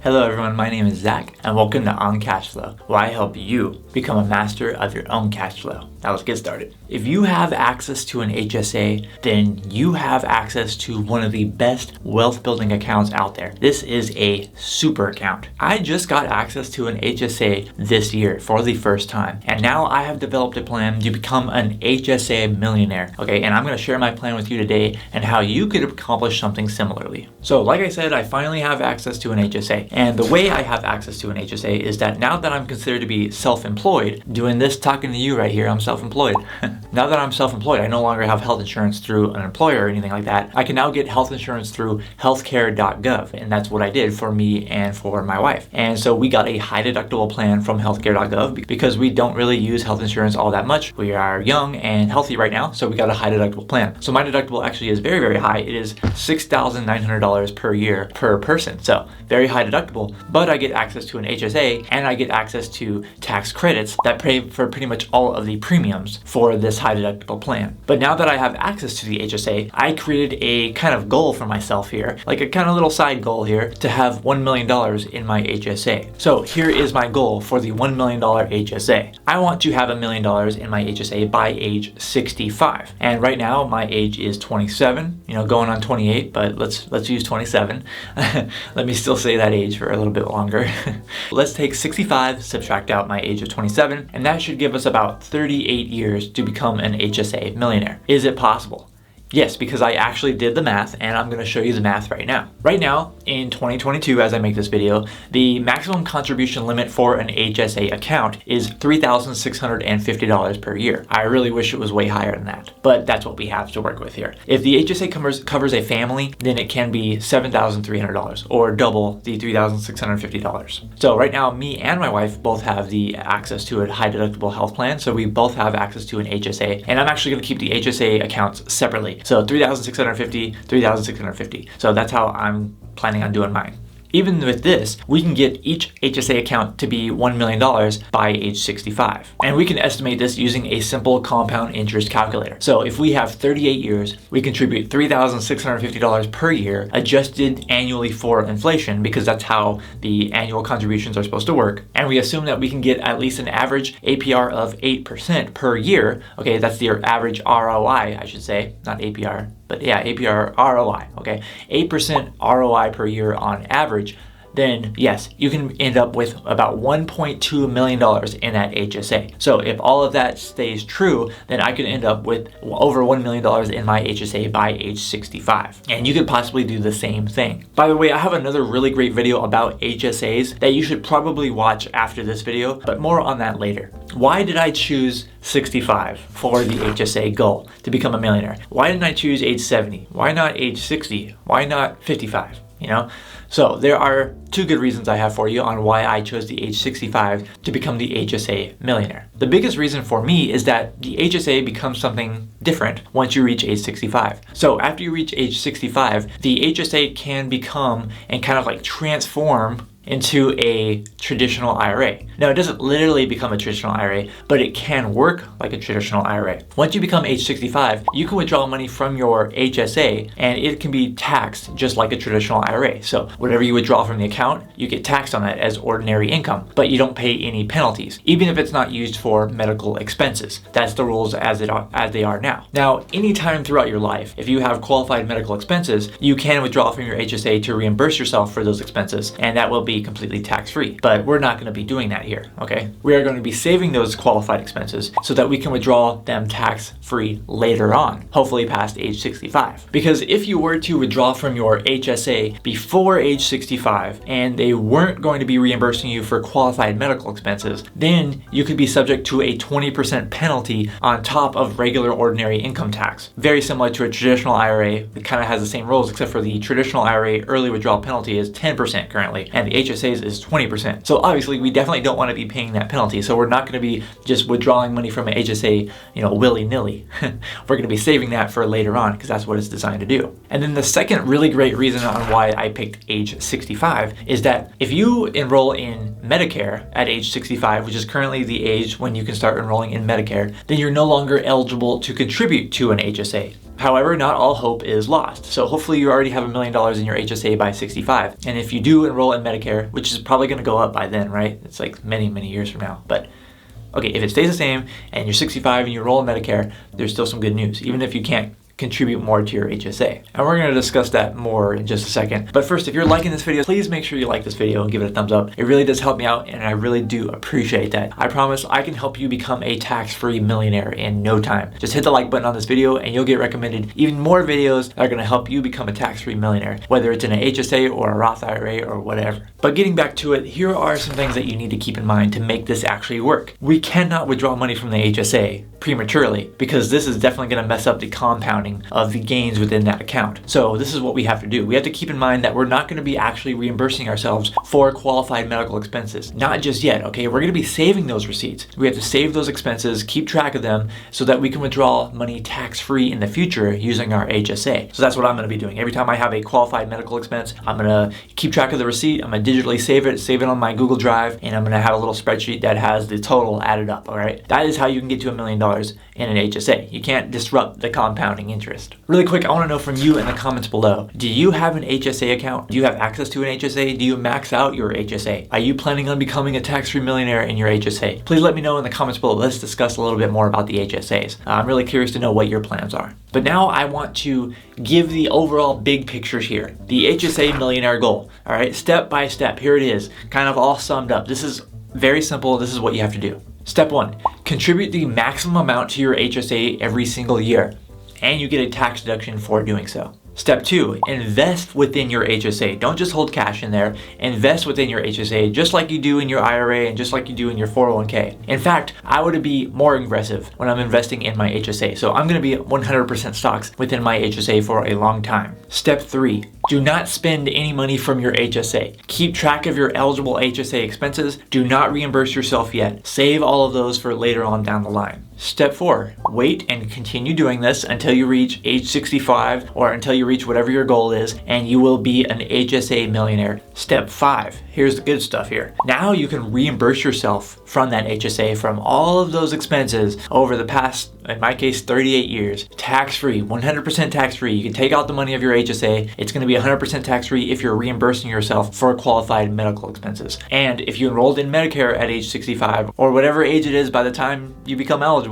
Hello everyone, my name is Zach and welcome to On Cash Flow, where I help you become a master of your own cash flow. Now let's get started. If you have access to an HSA, then you have access to one of the best wealth building accounts out there. This is a super account. I just got access to an HSA this year for the first time, and now I have developed a plan to become an HSA millionaire. Okay, and I'm going to share my plan with you today and how you could accomplish something similarly. So like I said, I finally have access to an HSA. And the way I have access to an HSA is that now that I'm considered to be self-employed, doing this talking to you right here, I'm self-employed. Now that I'm self-employed, I no longer have health insurance through an employer or anything like that. I can now get health insurance through healthcare.gov, and that's what I did for me and for my wife. And so we got a high deductible plan from healthcare.gov because we don't really use health insurance all that much. We are young and healthy right now, so we got a high deductible plan. So my deductible actually is very, very high. It is $6,900 per year per person. So very high deductible, but I get access to an HSA and I get access to tax credits that pay for pretty much all of the premiums for this high deductible plan. But now that I have access to the HSA, I created a kind of goal for myself here, like a kind of little side goal here, to have $1 million in my HSA. So here is my goal for the $1 million HSA. I want to have $1 million in my HSA by age 65. And right now my age is 27, going on 28, but let's use 27. Let me still say that age for a little bit longer. Let's take 65, subtract out my age of 27, and that should give us about 38 years to become an HSA millionaire. Is it possible? Yes, because I actually did the math and I'm going to show you the math right now. Right now, in 2022, as I make this video, the maximum contribution limit for an HSA account is $3,650 per year. I really wish it was way higher than that, but that's what we have to work with here. If the HSA covers a family, then it can be $7,300 or double the $3,650. So right now, me and my wife both have the access to a high deductible health plan, so we both have access to an HSA, and I'm actually going to keep the HSA accounts separately. So $3,650, $3,650. So that's how I'm planning on doing mine. Even with this, we can get each HSA account to be $1 million by age 65. And we can estimate this using a simple compound interest calculator. So if we have 38 years, we contribute $3,650 per year, adjusted annually for inflation, because that's how the annual contributions are supposed to work. And we assume that we can get at least an average APR of 8% per year. Okay, that's the average ROI, I should say, not APR. But yeah, APR ROI, okay? 8% ROI per year on average, then yes, you can end up with about $1.2 million in that HSA. So if all of that stays true, then I could end up with over $1 million in my HSA by age 65. And you could possibly do the same thing. By the way, I have another really great video about HSAs that you should probably watch after this video, but more on that later. Why did I choose 65 for the HSA goal to become a millionaire? Why didn't I choose age 70? Why not age 60? Why not 55? So there are two good reasons I have for you on why I chose the age 65 to become the HSA millionaire. The biggest reason for me is that the HSA becomes something different once you reach age 65. So after you reach age 65, the HSA can become and kind of like transform into a traditional IRA. Now, it doesn't literally become a traditional IRA, but it can work like a traditional IRA. Once you become age 65, you can withdraw money from your HSA and it can be taxed just like a traditional IRA. So whatever you withdraw from the account, you get taxed on that as ordinary income, but you don't pay any penalties, even if it's not used for medical expenses. That's the rules as they are now. Now, anytime throughout your life, if you have qualified medical expenses, you can withdraw from your HSA to reimburse yourself for those expenses, and that will be completely tax-free. But we're not going to be doing that here, okay? We are going to be saving those qualified expenses so that we can withdraw them tax-free later on, hopefully past age 65. Because if you were to withdraw from your HSA before age 65 and they weren't going to be reimbursing you for qualified medical expenses, then you could be subject to a 20% penalty on top of regular ordinary income tax. Very similar to a traditional IRA. It kind of has the same rules, except for the traditional IRA early withdrawal penalty is 10% currently, and the HSA's is 20%. So obviously we definitely don't want to be paying that penalty. So we're not going to be just withdrawing money from an HSA, willy-nilly. We're going to be saving that for later on because that's what it's designed to do. And then the second really great reason on why I picked age 65 is that if you enroll in Medicare at age 65, which is currently the age when you can start enrolling in Medicare, then you're no longer eligible to contribute to an HSA. However, not all hope is lost. So hopefully you already have $1 million in your HSA by 65. And if you do enroll in Medicare, which is probably going to go up by then, right? It's like many, many years from now. But okay, if it stays the same and you're 65 and you enroll in Medicare, there's still some good news, even if you can't contribute more to your HSA. And we're going to discuss that more in just a second. But first, if you're liking this video, please make sure you like this video and give it a thumbs up. It really does help me out, and I really do appreciate that. I promise I can help you become a tax-free millionaire in no time. Just hit the like button on this video and you'll get recommended even more videos that are going to help you become a tax-free millionaire, whether it's in an HSA or a Roth IRA or whatever. But getting back to it, here are some things that you need to keep in mind to make this actually work. We cannot withdraw money from the HSA prematurely, because this is definitely going to mess up the compounding of the gains within that account. So this is what we have to do. We have to keep in mind that we're not going to be actually reimbursing ourselves for qualified medical expenses. Not just yet, okay? We're going to be saving those receipts. We have to save those expenses, keep track of them, so that we can withdraw money tax-free in the future using our HSA. So that's what I'm going to be doing. Every time I have a qualified medical expense, I'm going to keep track of the receipt. I'm going to digitally save it on my Google Drive, and I'm going to have a little spreadsheet that has the total added up, all right? That is how you can get to $1 million in an HSA. You can't disrupt the compounding interest. Really quick, I want to know from you in the comments below, do you have an HSA account? Do you have access to an HSA? Do you max out your HSA? Are you planning on becoming a tax-free millionaire in your HSA? Please let me know in the comments below. Let's discuss a little bit more about the HSAs. I'm really curious to know what your plans are. But now I want to give the overall big picture here. The HSA millionaire goal, all right? Step by step, here it is, kind of all summed up. This is very simple. This is what you have to do. Step 1, contribute the maximum amount to your HSA every single year, and you get a tax deduction for doing so. Step 2, invest within your HSA. Don't just hold cash in there. Invest within your HSA just like you do in your IRA and just like you do in your 401k. In fact, I would be more aggressive when I'm investing in my HSA. So I'm going to be 100% stocks within my HSA for a long time. Step 3, do not spend any money from your HSA. Keep track of your eligible HSA expenses. Do not reimburse yourself yet. Save all of those for later on down the line. Step 4, wait and continue doing this until you reach age 65 or until you reach whatever your goal is, and you will be an HSA millionaire. Step 5, here's the good stuff here. Now you can reimburse yourself from that HSA from all of those expenses over the past, in my case, 38 years. Tax-free, 100% tax-free. You can take out the money of your HSA. It's going to be 100% tax-free if you're reimbursing yourself for qualified medical expenses. And if you enrolled in Medicare at age 65 or whatever age it is by the time you become eligible,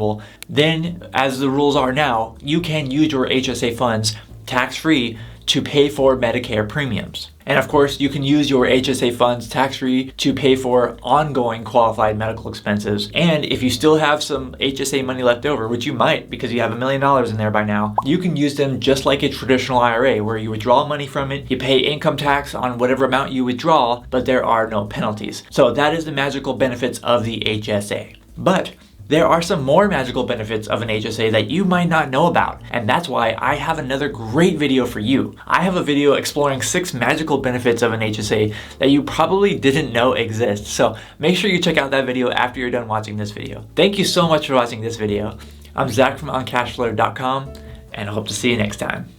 then as the rules are now, you can use your HSA funds tax-free to pay for Medicare premiums. And of course, you can use your HSA funds tax-free to pay for ongoing qualified medical expenses. And if you still have some HSA money left over, which you might because you have $1 million in there by now, you can use them just like a traditional IRA where you withdraw money from it, you pay income tax on whatever amount you withdraw, but there are no penalties. So that is the magical benefits of the HSA. But there are some more magical benefits of an HSA that you might not know about, and that's why I have another great video for you. I have a video exploring 6 magical benefits of an HSA that you probably didn't know exist, so make sure you check out that video after you're done watching this video. Thank you so much for watching this video. I'm Zach from OnCashflow.com, and I hope to see you next time.